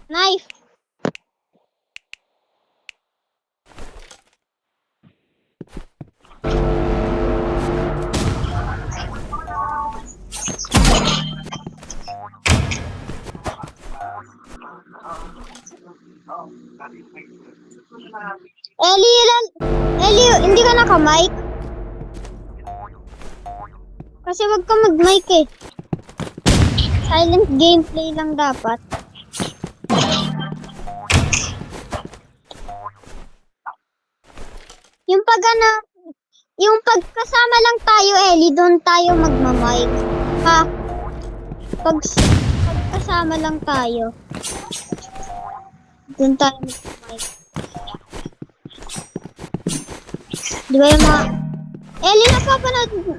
Knife. Eli, hindi ka naka-mic? Kasi wag ka mag-mic eh. Silent gameplay lang dapat. Yung pagkasama lang tayo, Eli, doon tayo magma-mic. Ha? Pagkasama lang tayo. Doon tayo magma-mic. Di ba yung mga... Eli,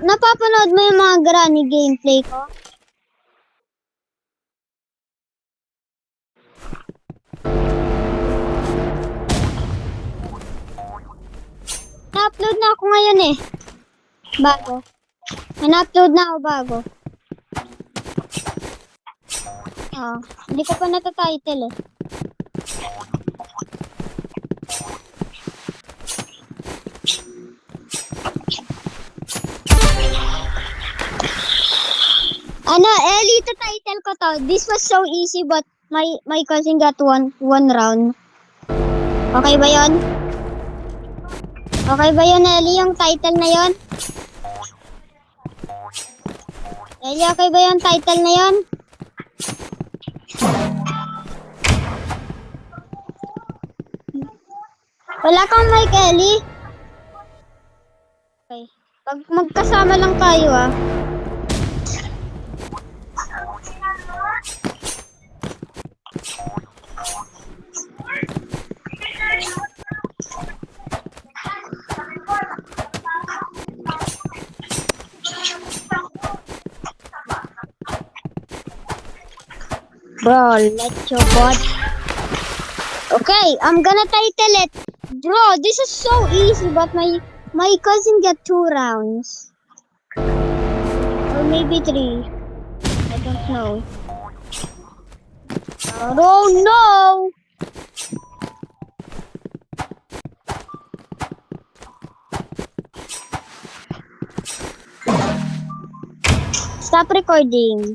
napapanood mo yung mga granny gameplay ko? Na-upload na ako ngayon eh. Bago. Na-upload na ako bago. Hindi ko pa natatitle eh. Eli, ito title ko to. This was so easy but my cousin got one round. Okay ba yon? Okay ba yun, Eli, yung title na yon? Eli, okay ba yung title na yon? Wala kang mic, Eli? Okay. Pag magkasama lang tayo, Bro, let your bot. Okay, I'm gonna title it. Bro, this is so easy, but my cousin got 2 rounds. Or maybe 3. I don't know. Oh no! Stop recording.